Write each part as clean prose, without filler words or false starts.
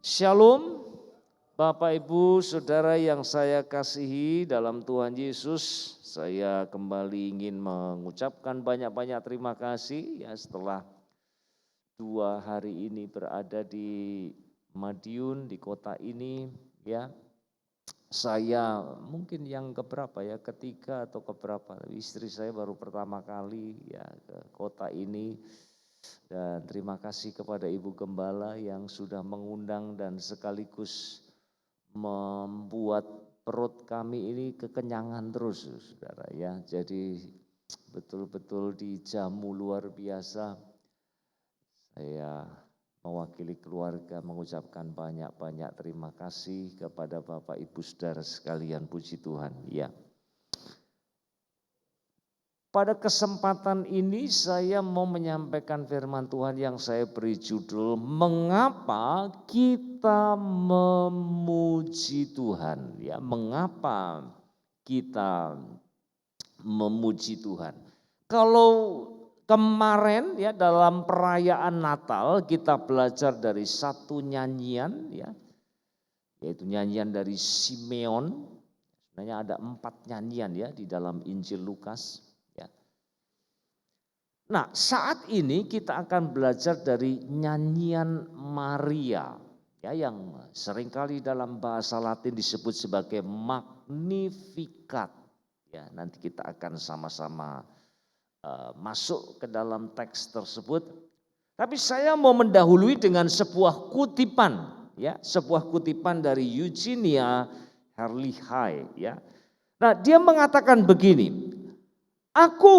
Shalom, Bapak Ibu Saudara yang saya kasihi dalam Tuhan Yesus. Saya kembali ingin mengucapkan banyak-banyak terima kasih ya setelah 2 hari ini berada di Madiun, di kota ini ya. Saya mungkin yang keberapa ya, ketiga atau keberapa, istri saya baru pertama kali ya ke kota ini. Dan terima kasih kepada Ibu Gembala yang sudah mengundang dan sekaligus membuat perut kami ini kekenyangan terus, saudara ya. Jadi betul-betul dijamu luar biasa. Saya mewakili keluarga mengucapkan banyak-banyak terima kasih kepada Bapak Ibu Saudara sekalian, puji Tuhan ya. Pada kesempatan ini saya mau menyampaikan firman Tuhan yang saya beri judul Mengapa Kita Memuji Tuhan ya, mengapa kita memuji Tuhan. Kalau kemarin ya dalam perayaan Natal kita belajar dari satu nyanyian ya, yaitu nyanyian dari Simeon. Sebenarnya ada 4 nyanyian ya di dalam Injil Lukas. Nah, saat ini kita akan belajar dari nyanyian Maria ya, yang seringkali dalam bahasa Latin disebut sebagai Magnificat. Ya, nanti kita akan sama-sama masuk ke dalam teks tersebut. Tapi saya mau mendahului dengan sebuah kutipan ya, sebuah kutipan dari Eugenia Herlihy ya. Nah, dia mengatakan begini, aku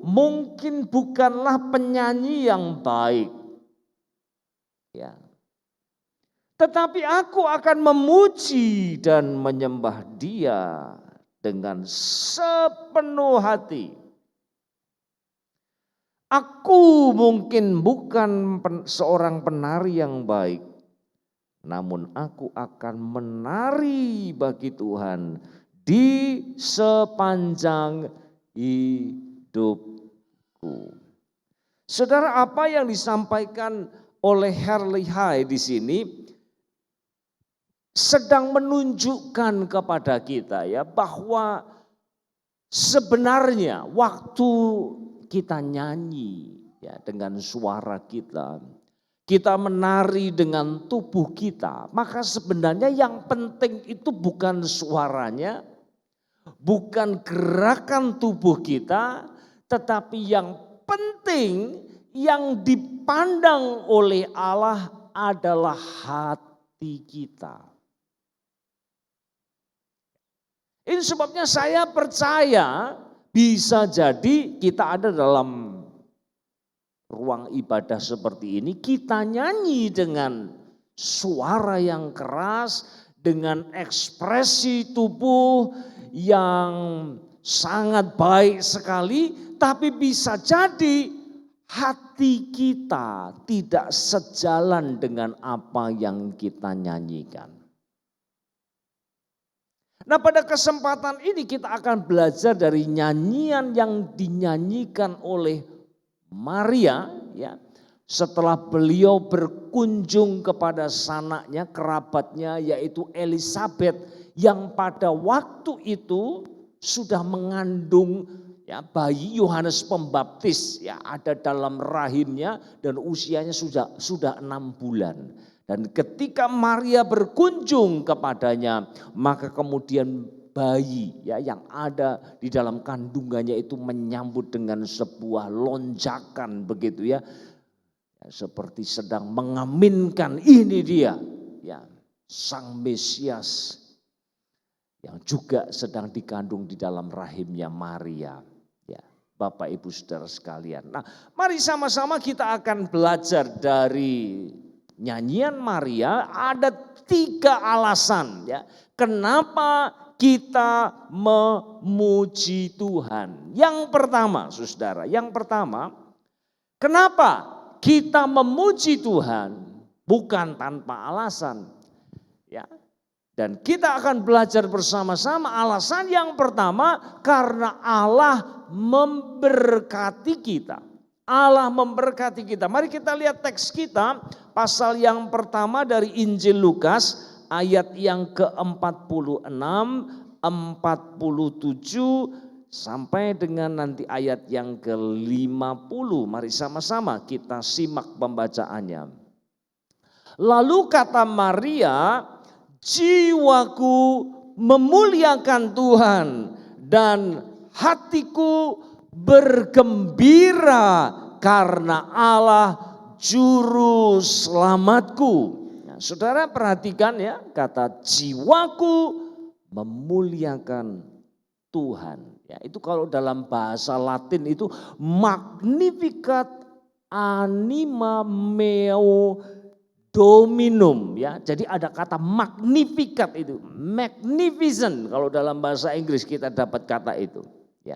mungkin bukanlah penyanyi yang baik, ya. Tetapi aku akan memuji dan menyembah Dia dengan sepenuh hati. Aku mungkin bukan seorang penari yang baik, namun aku akan menari bagi Tuhan di sepanjang hidupku. Saudara, apa yang disampaikan oleh Herlihy di sini sedang menunjukkan kepada kita ya bahwa sebenarnya waktu kita nyanyi ya dengan suara kita, kita menari dengan tubuh kita, maka sebenarnya yang penting itu bukan suaranya, bukan gerakan tubuh kita, tetapi yang penting yang dipandang oleh Allah adalah hati kita. Ini sebabnya saya percaya bisa jadi kita ada dalam ruang ibadah seperti ini, kita nyanyi dengan suara yang keras, dengan ekspresi tubuh yang sangat baik sekali, tapi bisa jadi hati kita tidak sejalan dengan apa yang kita nyanyikan. Nah, pada kesempatan ini kita akan belajar dari nyanyian yang dinyanyikan oleh Maria ya, setelah beliau berkunjung kepada sanaknya, kerabatnya yaitu Elizabeth yang pada waktu itu sudah mengandung ya bayi Yohanes Pembaptis ya, ada dalam rahimnya dan usianya sudah 6 bulan. Dan ketika Maria berkunjung kepadanya, maka kemudian bayi ya yang ada di dalam kandungannya itu menyambut dengan sebuah lonjakan begitu ya. Seperti sedang mengaminkan ini dia ya, Sang Mesias yang juga sedang dikandung di dalam rahimnya Maria. Ya, Bapak Ibu Saudara sekalian. Nah, mari sama-sama kita akan belajar dari nyanyian Maria. Ada 3 alasan ya, kenapa kita memuji Tuhan. Yang pertama, saudara, kenapa kita memuji Tuhan bukan tanpa alasan. Ya. Dan kita akan belajar bersama-sama alasan yang pertama, karena Allah memberkati kita. Allah memberkati kita. Mari kita lihat teks kita, pasal yang pertama dari Injil Lukas, ayat yang ke-46, 47, sampai dengan nanti ayat yang ke-50. Mari sama-sama kita simak pembacaannya. Lalu kata Maria, jiwaku memuliakan Tuhan dan hatiku bergembira karena Allah juru selamatku. Nah, saudara perhatikan ya, kata jiwaku memuliakan Tuhan. Ya, itu kalau dalam bahasa Latin itu Magnificat anima meo dominum, ya. Jadi ada kata magnificat itu, magnificent kalau dalam bahasa Inggris kita dapat kata itu, ya.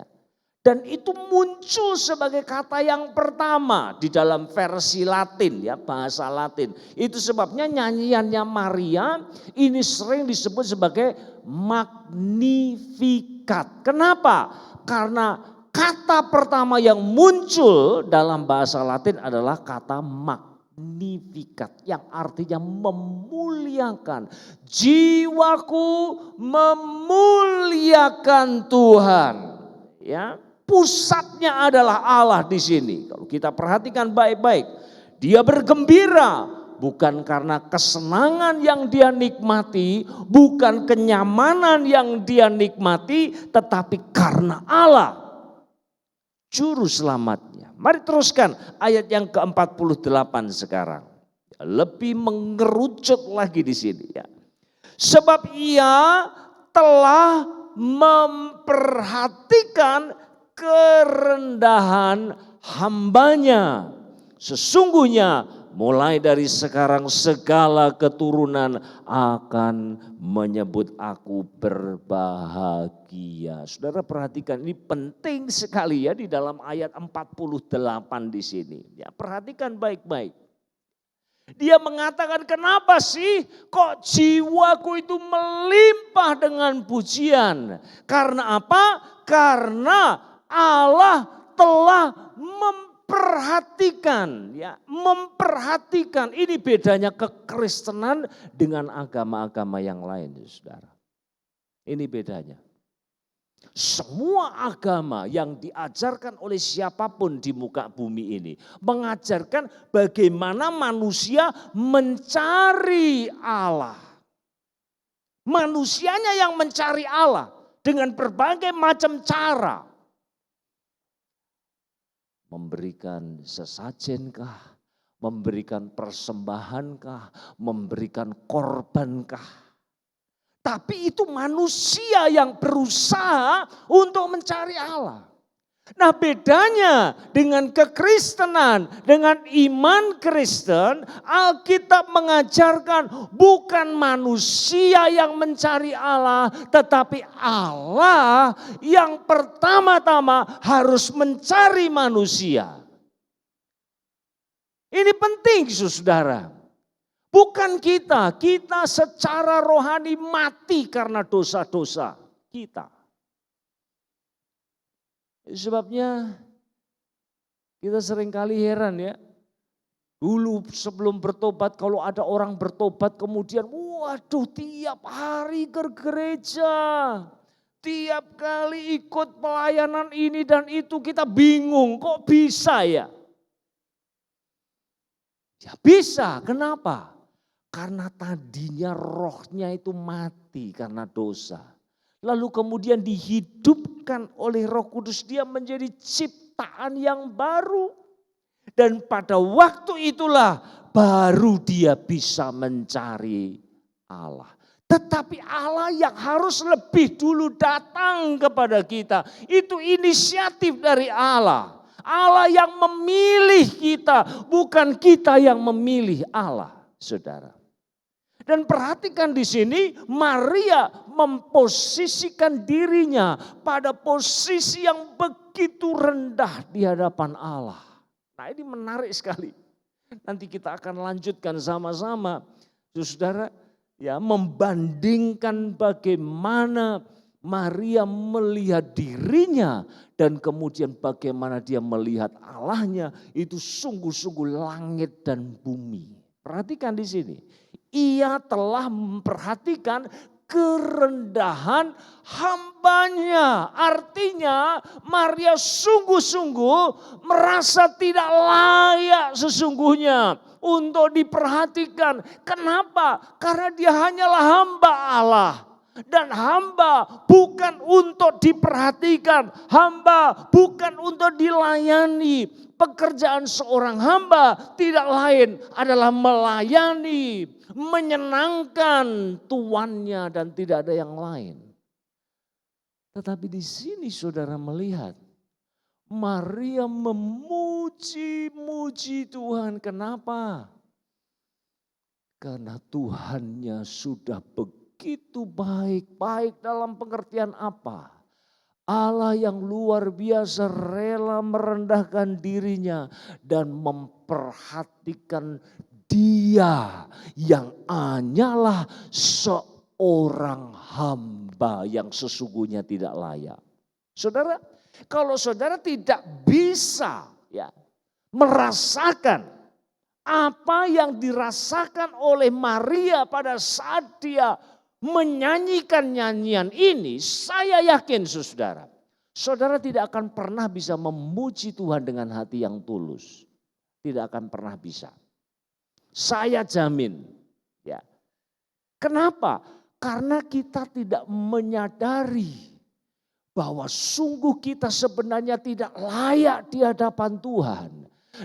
Dan itu muncul sebagai kata yang pertama di dalam versi Latin, ya, bahasa Latin. Itu sebabnya nyanyiannya Maria ini sering disebut sebagai magnificat. Kenapa? Karena kata pertama yang muncul dalam bahasa Latin adalah kata magnificat, yang artinya memuliakan. Jiwaku memuliakan Tuhan, ya. Pusatnya adalah Allah di sini. Kalau kita perhatikan baik-baik, dia bergembira bukan karena kesenangan yang dia nikmati, bukan kenyamanan yang dia nikmati, tetapi karena Allah juru selamatnya. Mari teruskan ayat yang ke-48 sekarang. Lebih mengerucut lagi di sini, ya. Sebab ia telah memperhatikan kerendahan hambanya. Sesungguhnya mulai dari sekarang segala keturunan akan menyebut aku berbahagia. Saudara perhatikan, ini penting sekali ya di dalam ayat 48 di sini. Ya, perhatikan baik-baik. Dia mengatakan, kenapa sih kok jiwaku itu melimpah dengan pujian? Karena apa? Karena Allah telah memperhatikan, ya, memperhatikan. Ini bedanya kekristenan dengan agama-agama yang lain, saudara. Ini bedanya. Semua agama yang diajarkan oleh siapapun di muka bumi ini mengajarkan bagaimana manusia mencari Allah. Manusianya yang mencari Allah dengan berbagai macam cara. Memberikan sesajenkah, memberikan persembahankah, memberikan korbankah. Tapi itu manusia yang berusaha untuk mencari Allah. Nah, bedanya dengan kekristenan, dengan iman Kristen, Alkitab mengajarkan bukan manusia yang mencari Allah, tetapi Allah yang pertama-tama harus mencari manusia. Ini penting, saudara. Bukan kita secara rohani mati karena dosa-dosa kita. Sebabnya kita seringkali heran ya. Dulu sebelum bertobat, kalau ada orang bertobat kemudian waduh tiap hari ke gereja. Tiap kali ikut pelayanan ini dan itu kita bingung kok bisa ya. Ya bisa, kenapa? Karena tadinya rohnya itu mati karena dosa. Lalu kemudian dihidupkan oleh Roh Kudus, dia menjadi ciptaan yang baru. Dan pada waktu itulah baru dia bisa mencari Allah. Tetapi Allah yang harus lebih dulu datang kepada kita, itu inisiatif dari Allah. Allah yang memilih kita, bukan kita yang memilih Allah, saudara. Dan perhatikan di sini Maria memposisikan dirinya pada posisi yang begitu rendah di hadapan Allah. Nah, ini menarik sekali. Nanti kita akan lanjutkan sama-sama, saudara, ya, membandingkan bagaimana Maria melihat dirinya dan kemudian bagaimana dia melihat Allahnya, itu sungguh-sungguh langit dan bumi. Perhatikan di sini. Ia telah memperhatikan kerendahan hambanya. Artinya Maria sungguh-sungguh merasa tidak layak sesungguhnya untuk diperhatikan. Kenapa? Karena dia hanyalah hamba Allah. Dan hamba bukan untuk diperhatikan, hamba bukan untuk dilayani. Pekerjaan seorang hamba tidak lain adalah melayani, menyenangkan tuannya dan tidak ada yang lain. Tetapi di sini saudara melihat Maria memuji-muji Tuhan. Kenapa? Karena Tuhannya sudah begitu baik. Baik dalam pengertian apa? Allah yang luar biasa rela merendahkan dirinya dan memperhatikan dia yang hanyalah seorang hamba yang sesungguhnya tidak layak. Saudara, kalau saudara tidak bisa merasakan apa yang dirasakan oleh Maria pada saat dia menyanyikan nyanyian ini, saya yakin saudara, saudara tidak akan pernah bisa memuji Tuhan dengan hati yang tulus. Tidak akan pernah bisa. Saya jamin. Ya. Kenapa? Karena kita tidak menyadari bahwa sungguh kita sebenarnya tidak layak di hadapan Tuhan.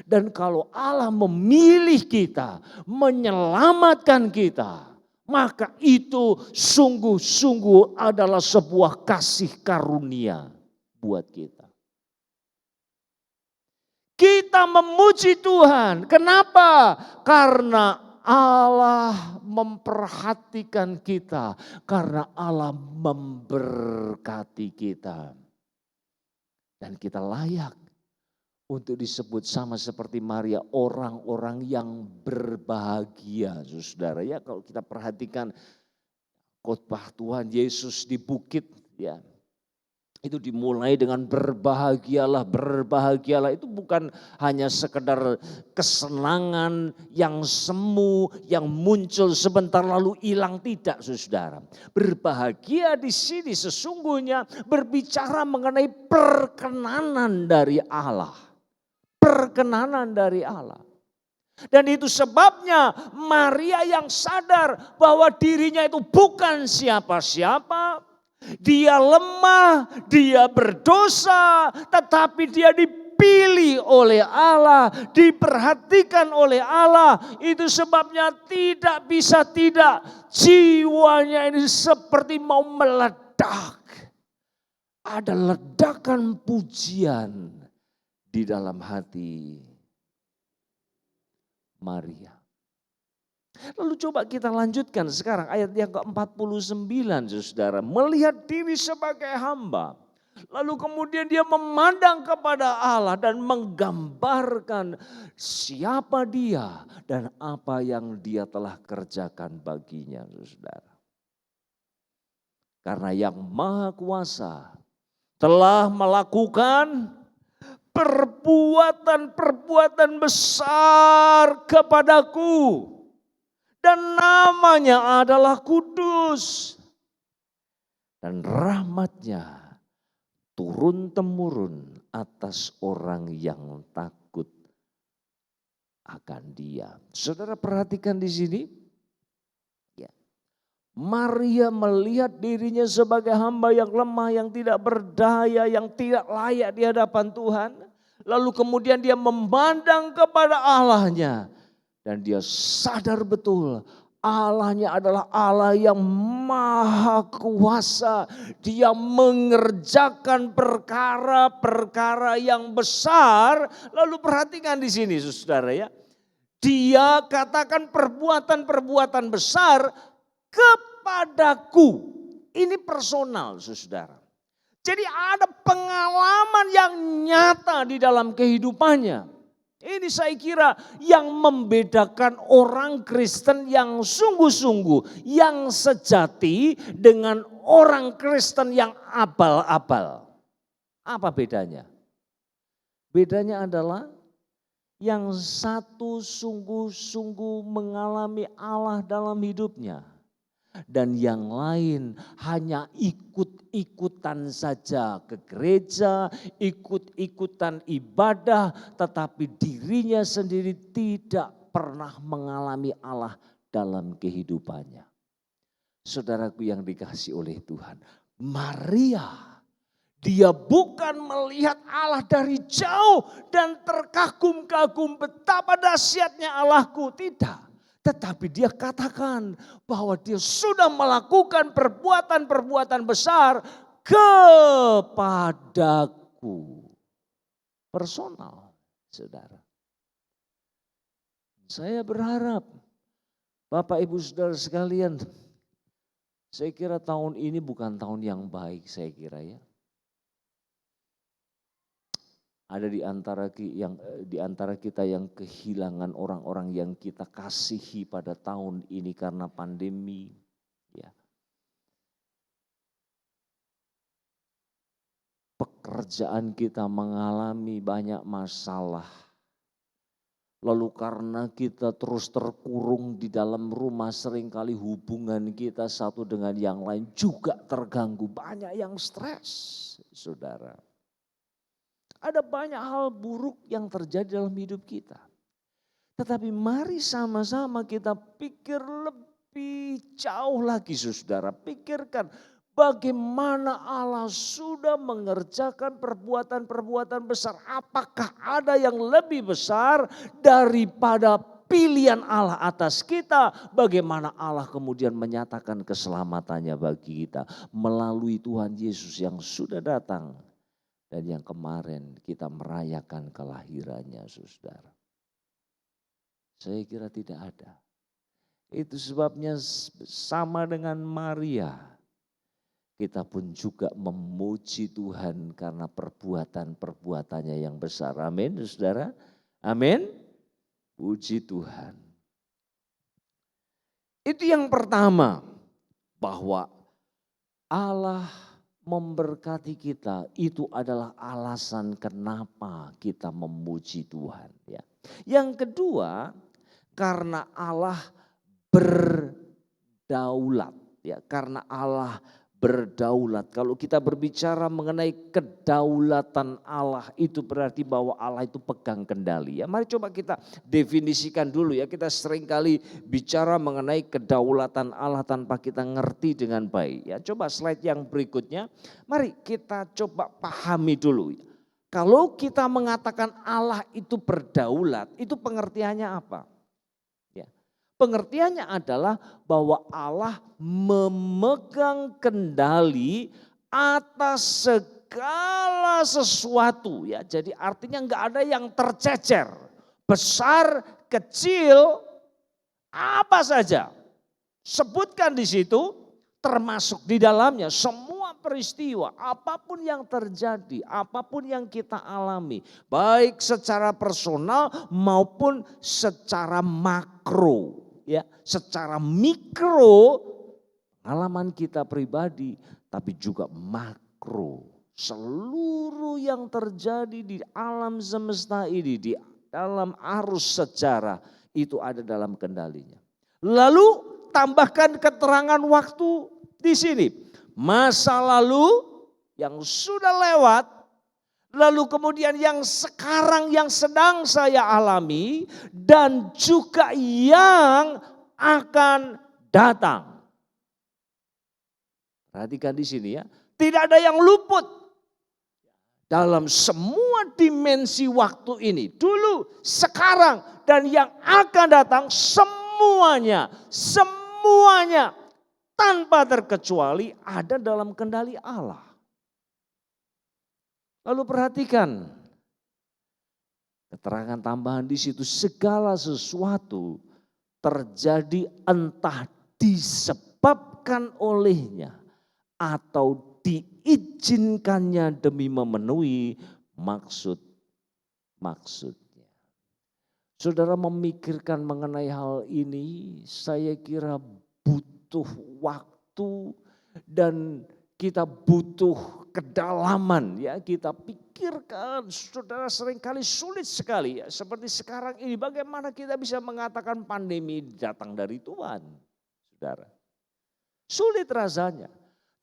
Dan kalau Allah memilih kita, menyelamatkan kita, maka itu sungguh-sungguh adalah sebuah kasih karunia buat kita. Kita memuji Tuhan. Kenapa? Karena Allah memperhatikan kita. Karena Allah memberkati kita. Dan kita layak untuk disebut sama seperti Maria, orang-orang yang berbahagia. Saudara ya, kalau kita perhatikan khotbah Tuhan Yesus di bukit ya. Itu dimulai dengan berbahagialah, berbahagialah. Itu bukan hanya sekedar kesenangan yang semu, yang muncul sebentar lalu hilang, tidak saudara. Berbahagia di sini sesungguhnya berbicara mengenai perkenanan dari Allah. Perkenanan dari Allah. Dan itu sebabnya Maria yang sadar bahwa dirinya itu bukan siapa-siapa. Dia lemah, dia berdosa, tetapi dia dipilih oleh Allah, diperhatikan oleh Allah. Itu sebabnya tidak bisa tidak, jiwanya ini seperti mau meledak. Ada ledakan pujian di dalam hati Maria. Lalu coba kita lanjutkan sekarang ayat yang ke-49 saudara. Melihat diri sebagai hamba. Lalu kemudian dia memandang kepada Allah dan menggambarkan siapa dia dan apa yang dia telah kerjakan baginya saudara. Karena yang Maha Kuasa telah melakukan perbuatan-perbuatan besar kepadaku. Dan namanya adalah kudus. Dan rahmatnya turun-temurun atas orang yang takut akan dia. Saudara perhatikan di sini. Ya. Maria melihat dirinya sebagai hamba yang lemah, yang tidak berdaya, yang tidak layak di hadapan Tuhan. Lalu kemudian dia memandang kepada Allahnya. Dan dia sadar betul Allahnya adalah Allah yang maha kuasa. Dia mengerjakan perkara-perkara yang besar. Lalu perhatikan di sini saudara ya. Dia katakan perbuatan-perbuatan besar kepadaku. Ini personal saudara. Jadi ada pengalaman yang nyata di dalam kehidupannya. Ini saya kira yang membedakan orang Kristen yang sungguh-sungguh, yang sejati dengan orang Kristen yang abal-abal. Apa bedanya? Bedanya adalah yang satu sungguh-sungguh mengalami Allah dalam hidupnya. Dan yang lain hanya ikut-ikutan saja ke gereja, ikut-ikutan ibadah, tetapi dirinya sendiri tidak pernah mengalami Allah dalam kehidupannya. Saudaraku yang dikasihi oleh Tuhan, Maria, dia bukan melihat Allah dari jauh dan terkagum-kagum betapa dahsyatnya Allahku, tidak. Tetapi dia katakan bahwa dia sudah melakukan perbuatan-perbuatan besar kepadaku. Personal, saudara. Saya berharap Bapak Ibu Saudara sekalian, saya kira tahun ini bukan tahun yang baik, saya kira ya. Ada di antara kita yang kehilangan orang-orang yang kita kasihi pada tahun ini karena pandemi. Ya. Pekerjaan kita mengalami banyak masalah. Lalu karena kita terus terkurung di dalam rumah, seringkali hubungan kita satu dengan yang lain juga terganggu. Banyak yang stres, saudara. Ada banyak hal buruk yang terjadi dalam hidup kita. Tetapi mari sama-sama kita pikir lebih jauh lagi, saudara. Pikirkan bagaimana Allah sudah mengerjakan perbuatan-perbuatan besar. Apakah ada yang lebih besar daripada pilihan Allah atas kita? Bagaimana Allah kemudian menyatakan keselamatannya bagi kita melalui Tuhan Yesus yang sudah datang. Dan yang kemarin kita merayakan kelahirannya, saudara. Saya kira tidak ada. Itu sebabnya sama dengan Maria. Kita pun juga memuji Tuhan karena perbuatan-perbuatannya yang besar. Amin, saudara. Amin. Puji Tuhan. Itu yang pertama. Bahwa Allah memberkati kita, itu adalah alasan kenapa kita memuji Tuhan. Ya. Yang kedua, karena Allah berdaulat. Ya, karena Allah berdaulat. Kalau kita berbicara mengenai kedaulatan Allah, itu berarti bahwa Allah itu pegang kendali. Ya, mari coba kita definisikan dulu ya. Kita seringkali bicara mengenai kedaulatan Allah tanpa kita ngerti dengan baik. Ya, coba slide yang berikutnya. Mari kita coba pahami dulu. Kalau kita mengatakan Allah itu berdaulat, itu pengertiannya apa? Pengertiannya adalah bahwa Allah memegang kendali atas segala sesuatu. Ya, jadi artinya enggak ada yang tercecer. Besar, kecil, apa saja. Sebutkan di situ, termasuk di dalamnya semua peristiwa, apapun yang terjadi, apapun yang kita alami. Baik secara personal maupun secara makro. Ya, secara mikro pengalaman kita pribadi, tapi juga makro. Seluruh yang terjadi di alam semesta ini, di dalam arus sejarah, itu ada dalam kendalinya. Lalu tambahkan keterangan waktu di sini. Masa lalu yang sudah lewat, lalu kemudian yang sekarang yang sedang saya alami dan juga yang akan datang. Perhatikan di sini ya, tidak ada yang luput dalam semua dimensi waktu ini. Dulu, sekarang dan yang akan datang semuanya tanpa terkecuali ada dalam kendali Allah. Lalu perhatikan keterangan tambahan di situ, segala sesuatu terjadi entah disebabkan olehnya atau diizinkannya demi memenuhi maksud-maksudnya. Saudara memikirkan mengenai hal ini, saya kira butuh waktu dan kita butuh kedalaman ya, kita pikirkan, saudara, seringkali sulit sekali ya. Seperti sekarang ini bagaimana kita bisa mengatakan pandemi datang dari Tuhan, saudara. Sulit rasanya,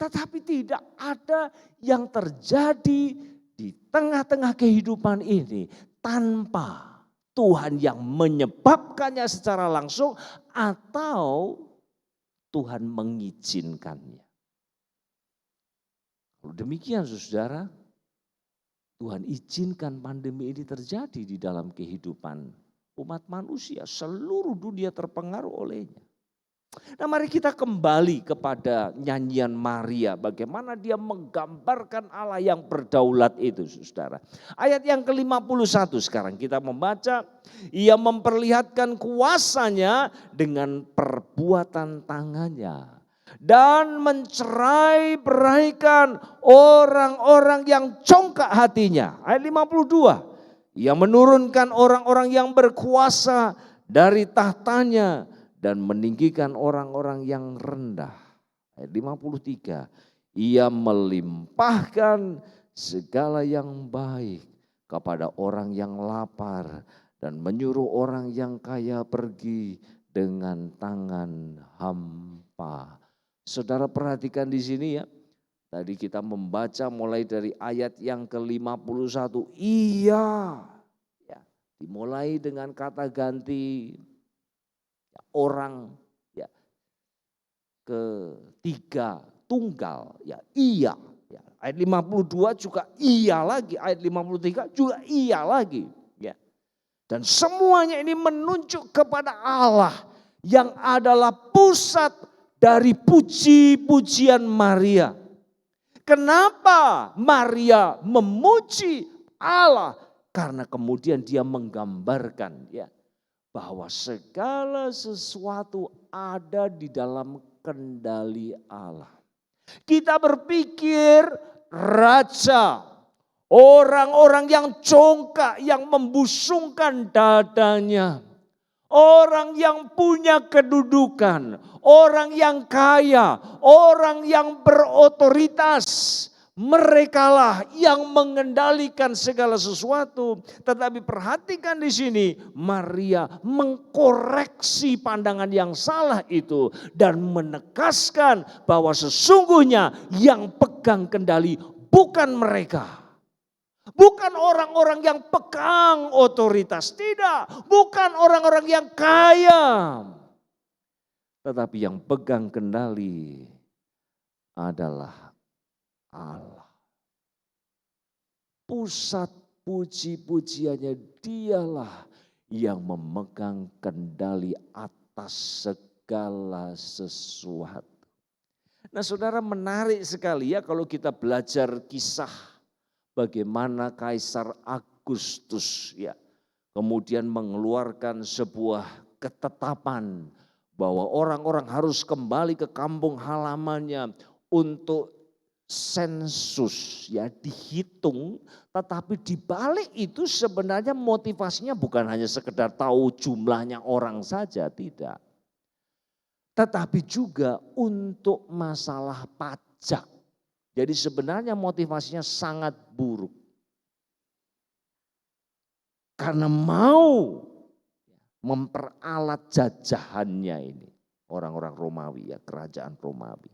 tetapi tidak ada yang terjadi di tengah-tengah kehidupan ini tanpa Tuhan yang menyebabkannya secara langsung atau Tuhan mengizinkannya. Kalau demikian saudara, Tuhan izinkan pandemi ini terjadi di dalam kehidupan umat manusia. Seluruh dunia terpengaruh olehnya. Nah, mari kita kembali kepada nyanyian Maria. Bagaimana dia menggambarkan Allah yang berdaulat itu, saudara. Ayat yang ke-51 sekarang kita membaca. Ia memperlihatkan kuasanya dengan perbuatan tangannya. Dan mencerai-beraikan orang-orang yang congkak hatinya. Ayat 52. Ia menurunkan orang-orang yang berkuasa dari tahtanya dan meninggikan orang-orang yang rendah. Ayat 53. Ia melimpahkan segala yang baik kepada orang yang lapar dan menyuruh orang yang kaya pergi dengan tangan hampa. Saudara perhatikan di sini ya. Tadi kita membaca mulai dari ayat yang ke-51. Iya. Ya, dimulai dengan kata ganti orang ya, ketiga tunggal ya, iya ya. Ayat 52 juga iya lagi, ayat 53 juga iya lagi ya. Dan semuanya ini menunjuk kepada Allah yang adalah pusat dari puji-pujian Maria. Kenapa Maria memuji Allah? Karena kemudian dia menggambarkan ya, bahwa segala sesuatu ada di dalam kendali Allah. Kita berpikir raja, orang-orang yang congkak, yang membusungkan dadanya, orang yang punya kedudukan, orang yang kaya, orang yang berotoritas. Merekalah yang mengendalikan segala sesuatu. Tetapi perhatikan di sini, Maria mengkoreksi pandangan yang salah itu dan menegaskan bahwa sesungguhnya yang pegang kendali bukan mereka. Bukan orang-orang yang pegang otoritas, tidak. Bukan orang-orang yang kaya. Tetapi yang pegang kendali adalah Allah. Pusat puji-pujiannya dialah yang memegang kendali atas segala sesuatu. Nah, saudara, menarik sekali ya kalau kita belajar kisah bagaimana Kaisar Agustus ya kemudian mengeluarkan sebuah ketetapan bahwa orang-orang harus kembali ke kampung halamannya untuk sensus ya, dihitung, tetapi di balik itu sebenarnya motivasinya bukan hanya sekedar tahu jumlahnya orang saja, tidak. Tetapi juga untuk masalah pajak. Jadi sebenarnya motivasinya sangat buruk. Karena mau memperalat jajahannya ini, orang-orang Romawi ya, kerajaan Romawi.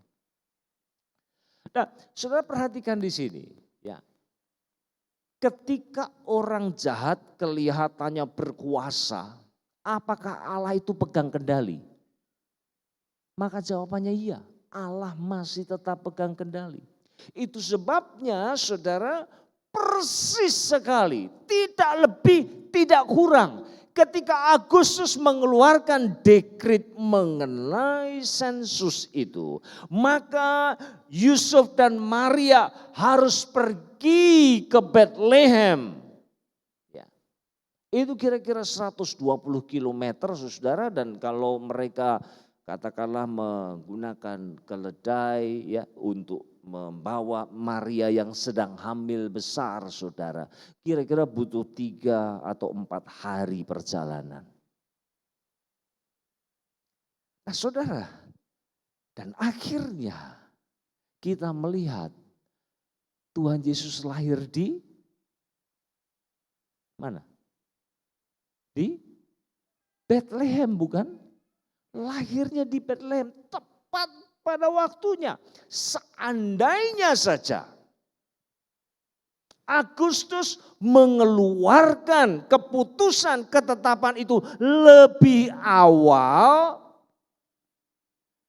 Nah, saudara perhatikan di sini ya. Ketika orang jahat kelihatannya berkuasa, apakah Allah itu pegang kendali? Maka jawabannya iya, Allah masih tetap pegang kendali. Itu sebabnya saudara persis sekali, tidak lebih, tidak kurang. Ketika Agustus mengeluarkan dekret mengenai sensus itu, maka Yusuf dan Maria harus pergi ke Bethlehem. Ya. Itu kira-kira 120 kilometer saudara, dan kalau mereka katakanlah menggunakan keledai ya untuk membawa Maria yang sedang hamil besar saudara. Kira-kira butuh 3 atau 4 hari perjalanan. Nah saudara, dan akhirnya kita melihat Tuhan Yesus lahir di mana? Di Bethlehem, bukan? Lahirnya di Bethlehem, tepat pada waktunya. Seandainya saja Agustus mengeluarkan keputusan ketetapan itu lebih awal,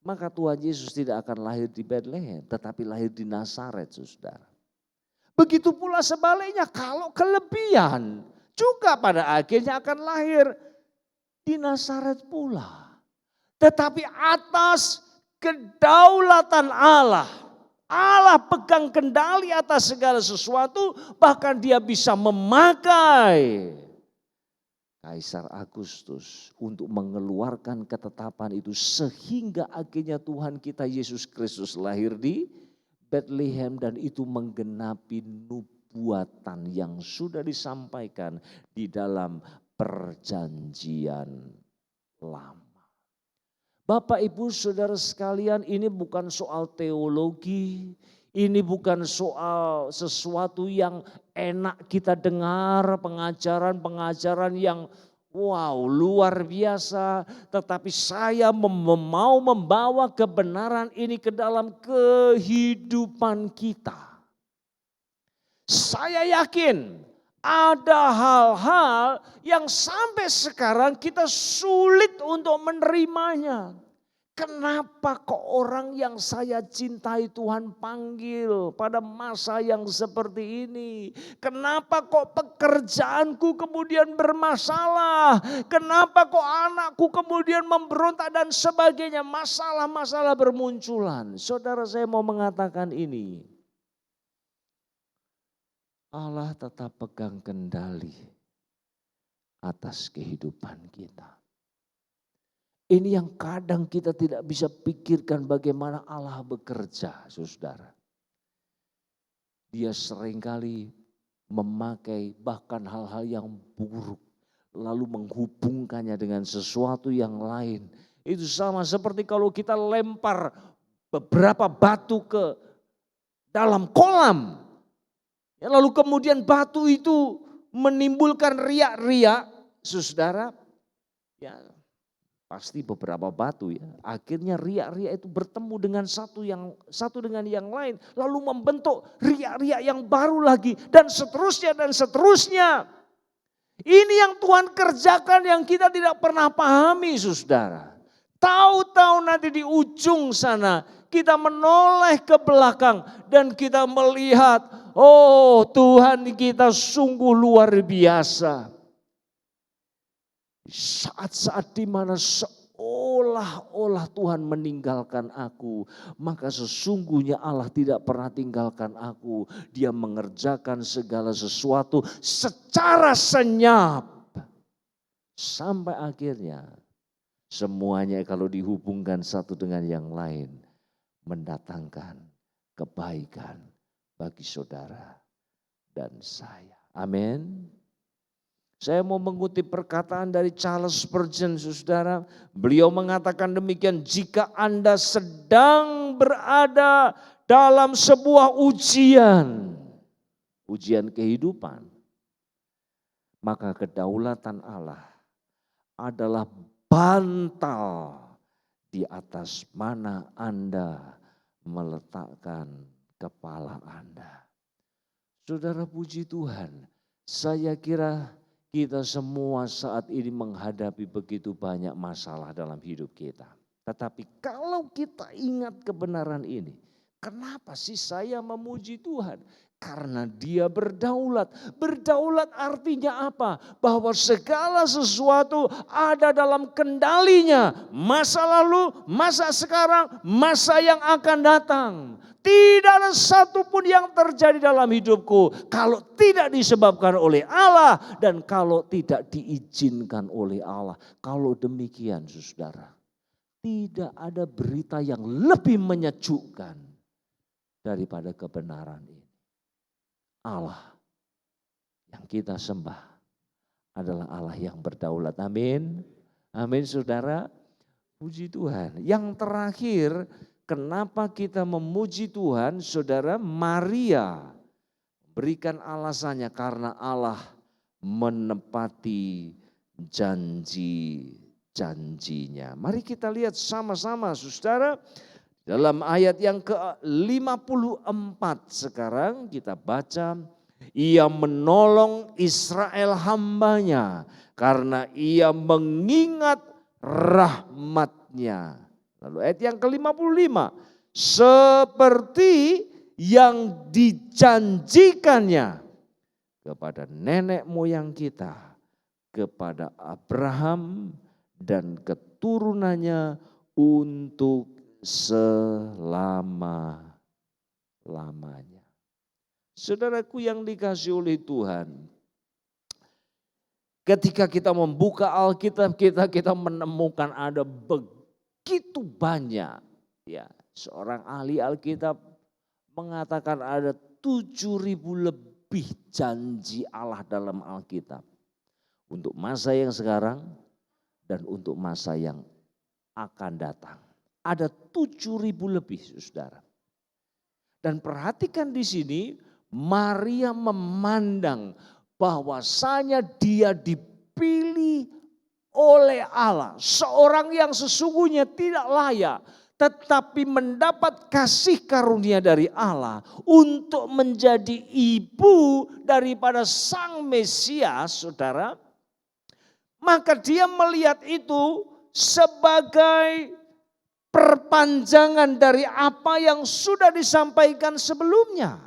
maka Tuhan Yesus tidak akan lahir di Bethlehem, tetapi lahir di Nazaret, saudara. Begitu pula sebaliknya, kalau kelebihan juga pada akhirnya akan lahir di Nazaret pula. Tetapi atas kedaulatan Allah, Allah pegang kendali atas segala sesuatu, bahkan dia bisa memakai Kaisar Agustus untuk mengeluarkan ketetapan itu sehingga akhirnya Tuhan kita Yesus Kristus lahir di Bethlehem dan itu menggenapi nubuatan yang sudah disampaikan di dalam perjanjian lama. Bapak Ibu Saudara sekalian, ini bukan soal teologi, ini bukan soal sesuatu yang enak kita dengar, pengajaran-pengajaran yang wow luar biasa. Tetapi saya mau membawa kebenaran ini ke dalam kehidupan kita. Saya yakin ada hal-hal yang sampai sekarang kita sulit untuk menerimanya. Kenapa kok orang yang saya cintai Tuhan panggil pada masa yang seperti ini? Kenapa kok pekerjaanku kemudian bermasalah? Kenapa kok anakku kemudian memberontak dan sebagainya? Masalah-masalah bermunculan. Saudara, saya mau mengatakan ini. Allah tetap pegang kendali atas kehidupan kita. Ini yang kadang kita tidak bisa pikirkan bagaimana Allah bekerja, saudara. Dia seringkali memakai bahkan hal-hal yang buruk, lalu menghubungkannya dengan sesuatu yang lain. Itu sama seperti kalau kita lempar beberapa batu ke dalam kolam. Lalu kemudian batu itu menimbulkan riak-riak, saudara. Ya, pasti beberapa batu ya. Akhirnya riak-riak itu bertemu dengan satu dengan yang lain, lalu membentuk riak-riak yang baru lagi dan seterusnya dan seterusnya. Ini yang Tuhan kerjakan yang kita tidak pernah pahami, saudara. Tahu-tahu nanti di ujung sana kita menoleh ke belakang dan kita melihat, oh Tuhan kita sungguh luar biasa. Saat-saat di mana seolah-olah Tuhan meninggalkan aku, maka sesungguhnya Allah tidak pernah tinggalkan aku. Dia mengerjakan segala sesuatu secara senyap. Sampai akhirnya semuanya kalau dihubungkan satu dengan yang lain mendatangkan kebaikan bagi saudara dan saya. Amin. Saya mau mengutip perkataan dari Charles Spurgeon, saudara. Beliau mengatakan demikian, jika Anda sedang berada dalam sebuah ujian kehidupan, maka kedaulatan Allah adalah bantal di atas mana Anda meletakkan kepala Anda. Saudara, puji Tuhan, saya kira kita semua saat ini menghadapi begitu banyak masalah dalam hidup kita. Tetapi kalau kita ingat kebenaran ini, kenapa sih saya memuji Tuhan? Karena Dia berdaulat. Berdaulat artinya apa? Bahwa segala sesuatu ada dalam kendalinya. Masa lalu, masa sekarang, masa yang akan datang. Tidak ada satupun yang terjadi dalam hidupku kalau tidak disebabkan oleh Allah dan kalau tidak diizinkan oleh Allah. Kalau demikian, saudara, tidak ada berita yang lebih menyejukkan daripada kebenaran ini. Allah yang kita sembah adalah Allah yang berdaulat. Amin. Amin, saudara. Puji Tuhan. Yang terakhir, kenapa kita memuji Tuhan, saudara? Maria berikan alasannya karena Allah menepati janji-janjinya. Mari kita lihat sama-sama, saudara. Dalam ayat yang ke-54 sekarang kita baca, ia menolong Israel hambanya karena ia mengingat rahmatnya. Lalu ayat yang ke-55, seperti yang dijanjikannya kepada nenek moyang kita, kepada Abraham dan keturunannya untuk selama-lamanya. Saudaraku yang dikasihi oleh Tuhan, ketika kita membuka Alkitab kita menemukan ada begitu banyak, ya, seorang ahli Alkitab mengatakan ada 7.000 lebih janji Allah dalam Alkitab. Untuk masa yang sekarang dan untuk masa yang akan datang. Ada 7.000 lebih, saudara. Dan perhatikan di sini, Maria memandang bahwasanya dia dipilih oleh Allah. Seorang yang sesungguhnya tidak layak, tetapi mendapat kasih karunia dari Allah untuk menjadi ibu daripada Sang Mesias, saudara. Maka dia melihat itu sebagai perpanjangan dari apa yang sudah disampaikan sebelumnya.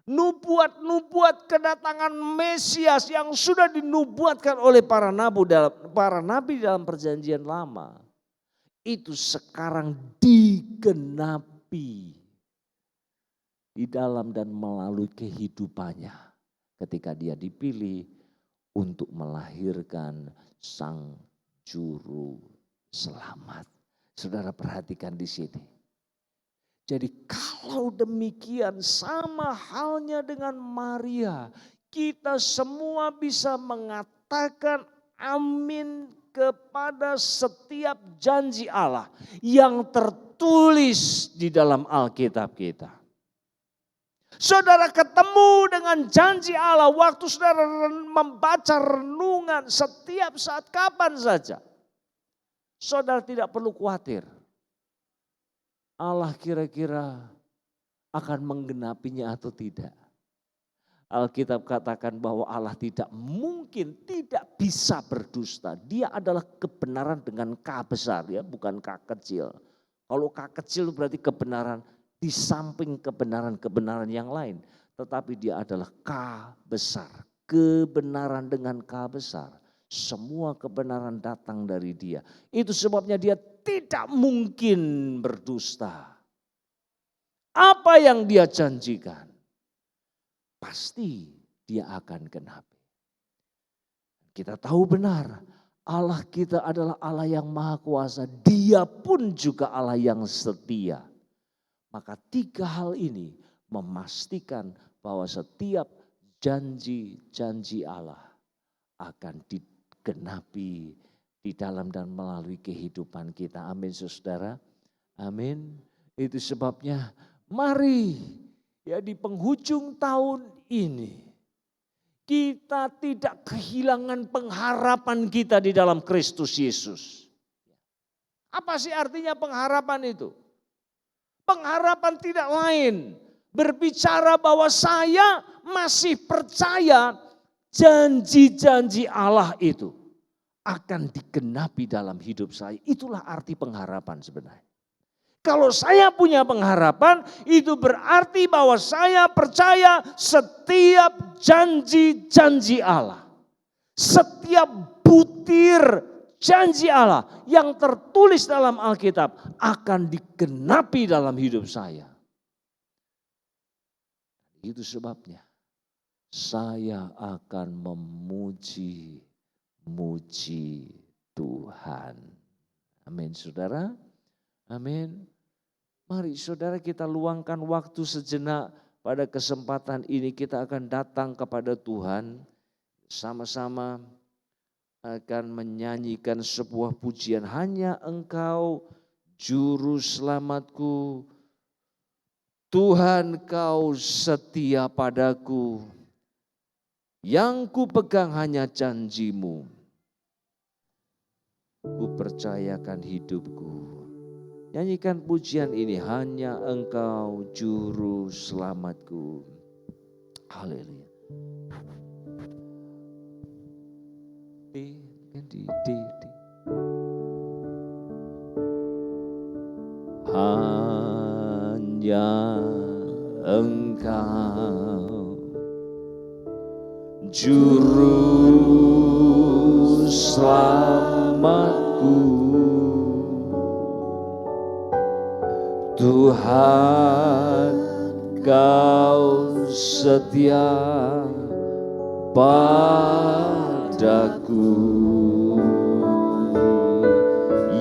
Nubuat-nubuat kedatangan Mesias yang sudah dinubuatkan oleh para nabi dalam perjanjian lama. Itu sekarang digenapi di dalam dan melalui kehidupannya ketika dia dipilih untuk melahirkan Sang Juru Selamat. Saudara perhatikan di sini. Jadi kalau demikian sama halnya dengan Maria, kita semua bisa mengatakan amin kepada setiap janji Allah yang tertulis di dalam Alkitab kita. Saudara ketemu dengan janji Allah waktu saudara membaca renungan setiap saat kapan saja. Saudara tidak perlu khawatir. Allah kira-kira akan menggenapinya atau tidak. Alkitab katakan bahwa Allah tidak mungkin, tidak bisa berdusta. Dia adalah kebenaran dengan K besar, ya, bukan K kecil. Kalau K kecil berarti kebenaran di samping kebenaran-kebenaran yang lain. Tetapi dia adalah K besar, kebenaran dengan K besar. Semua kebenaran datang dari dia. Itu sebabnya dia tidak mungkin berdusta. Apa yang dia janjikan, pasti dia akan genapi. Kita tahu benar Allah kita adalah Allah yang maha kuasa. Dia pun juga Allah yang setia. Maka 3 hal ini memastikan bahwa setiap janji-janji Allah akan digenapi di dalam dan melalui kehidupan kita. Amin, saudara. Amin. Itu sebabnya mari ya di penghujung tahun ini kita tidak kehilangan pengharapan kita di dalam Kristus Yesus. Apa sih artinya pengharapan itu? Pengharapan tidak lain berbicara bahwa saya masih percaya janji-janji Allah itu akan digenapi dalam hidup saya. Itulah arti pengharapan sebenarnya. Kalau saya punya pengharapan, itu berarti bahwa saya percaya setiap janji-janji Allah. Setiap butir janji Allah yang tertulis dalam Alkitab akan digenapi dalam hidup saya. Itu sebabnya saya akan memuji Tuhan. Amin, saudara. Amin. Mari saudara kita luangkan waktu sejenak pada kesempatan ini kita akan datang kepada Tuhan. Sama-sama akan menyanyikan sebuah pujian. Hanya Engkau Juru selamatku. Tuhan, Kau setia padaku, yang ku pegang hanya janji-Mu. Ku percayakan hidupku. Nyanyikan pujian ini, hanya Engkau juru selamatku. Haleluya. Hanya Engkau juru selamatku, Tuhan, Kau setia padaku,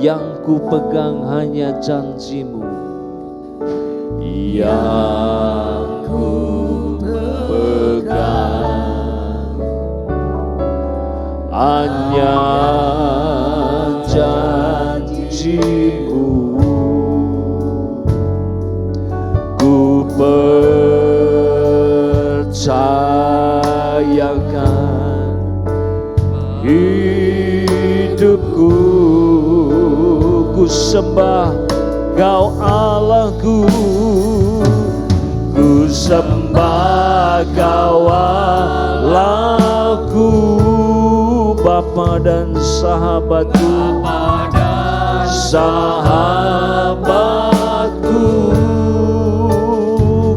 yang ku pegang hanya janji-Mu, yang ku pegang hanya janji-Mu. Ku percayakan hidupku, ku sembah Kau Allahku, ku sembah Kau Allahku, Bapa dan sahabatku, sahabatku,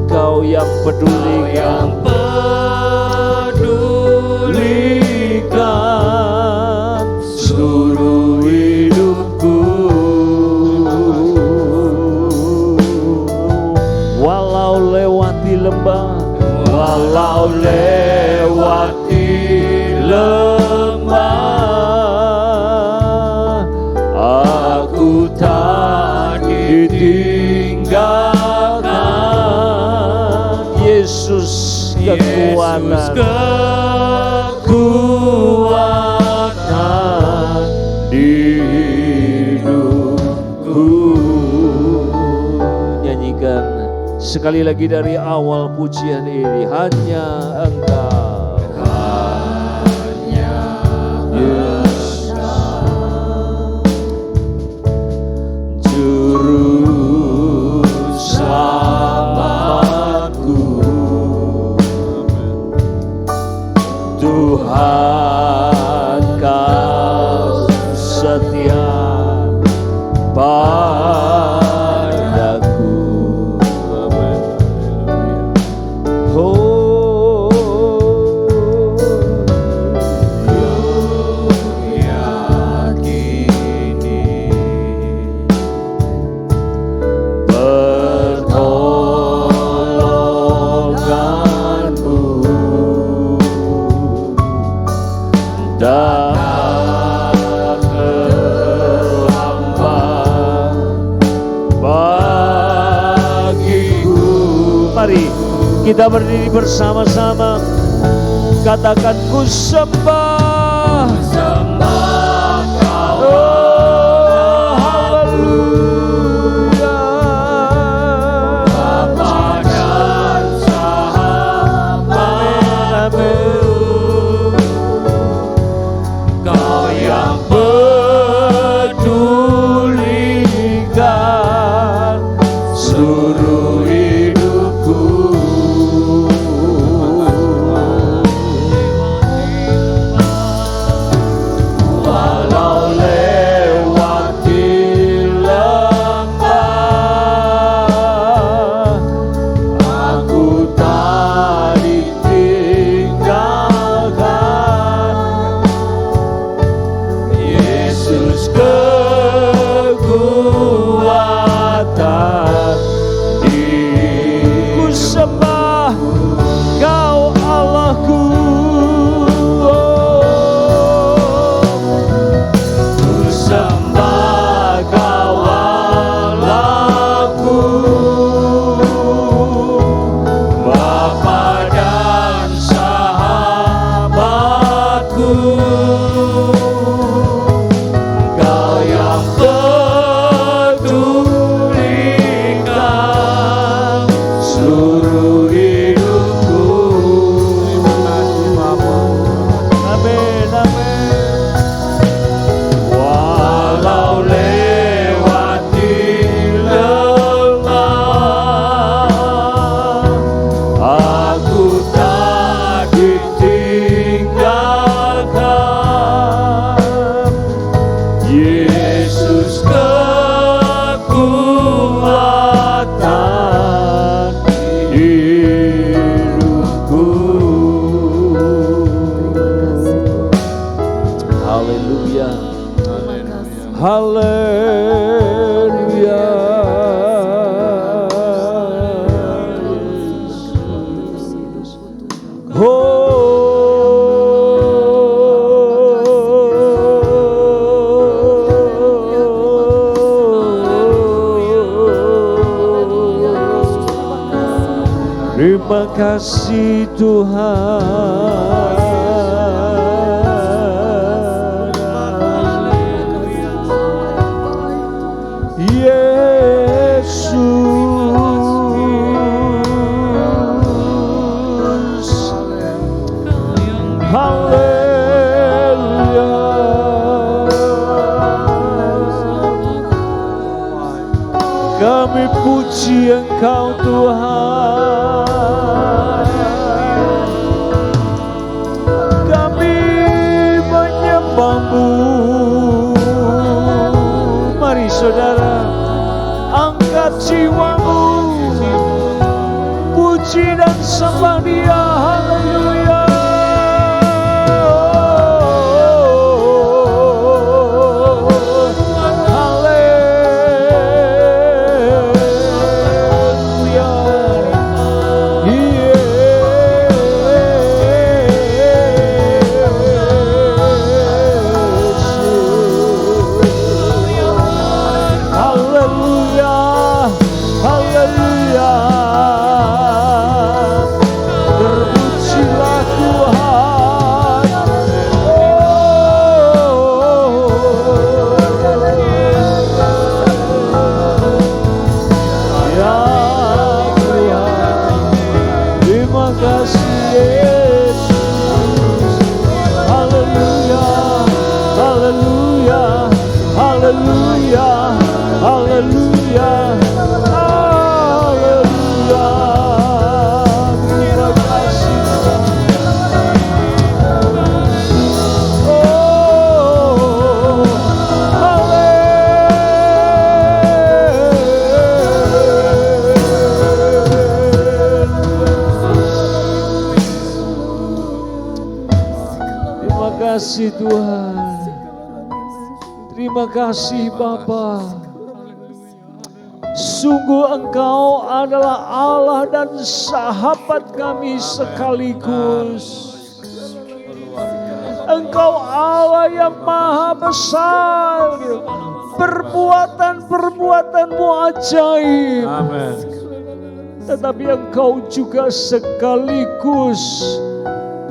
Kau yang pedulikan, seluruh hidupku. Walau lewati lembah, walau lewati lembah, aku tak ditinggalkan. Yesus kekuatan, kekuatan di hidupku. Nyanyikan sekali lagi dari awal pujian ini, hanya Engkau, hanya Yesus, juru selamatku, Tuhan, Kau setia padaku. Oh, yakini pertolongan-Mu tak terlambat bagiku. Mari kita berdiri bersama-sama, katakan ku sembah, sembah Kau. Oh, haleluya. Bapa dan sahabat-Mu, Kau yang pedulikan seluruh hidupku. Terima kasih Tuhan. Yesus. Haleluya. Kami puji Engkau Tuhan. Kami menyembah-Mu. Mari saudara, angkat jiwamu, puji dan sembah Dia. Haleluya. Terima kasih Tuhan. Terima kasih Bapa. Sungguh Engkau adalah Allah dan sahabat kami sekaligus. Engkau Allah yang maha besar. Perbuatan-perbuatan-Mu ajaib. Amin. Tetapi Engkau juga sekaligus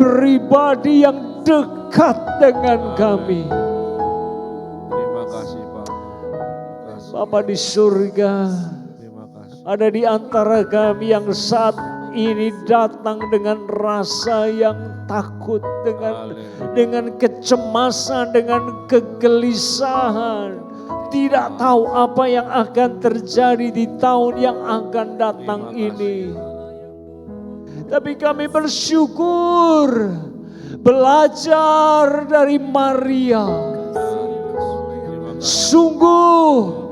pribadi yang dekat dengan kami. Terima kasih Pak. Bapa di surga, ada di antara kami yang saat ini datang dengan rasa yang takut, dengan kecemasan, dengan kegelisahan. Tidak tahu apa yang akan terjadi di tahun yang akan datang ini. Tapi kami bersyukur belajar dari Maria. Sungguh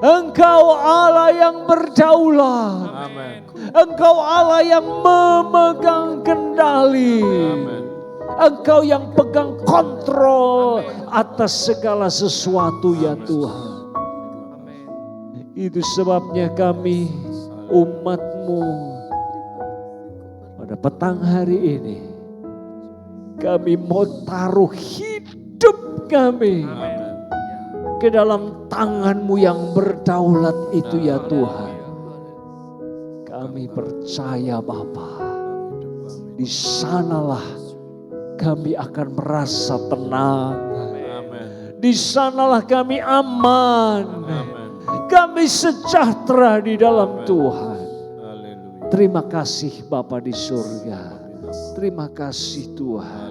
Engkau Allah yang berdaulat. Amin. Engkau Allah yang memegang kendali. Amin. Engkau yang pegang kontrol atas segala sesuatu ya Tuhan. Itu sebabnya kami umat-Mu pada petang hari ini, kami mau taruh hidup kami ke dalam tangan-Mu yang berdaulat itu ya Tuhan. Kami percaya Bapa, di sanalah kami akan merasa tenang. Di sanalah kami aman. Kami sejahtera di dalam Tuhan. Terima kasih Bapa di surga. Terima kasih Tuhan.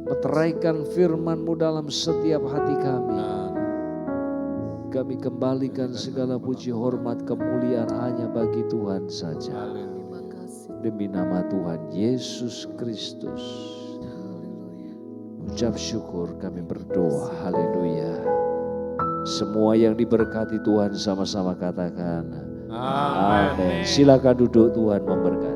Meteraikan firman-Mu dalam setiap hati kami. Kami kembalikan segala puji hormat kemuliaan hanya bagi Tuhan saja. Demi nama Tuhan Yesus Kristus. Ucap syukur kami berdoa. Haleluya. Semua yang diberkati Tuhan sama-sama katakan. Amin. Silakan duduk, Tuhan memberkati.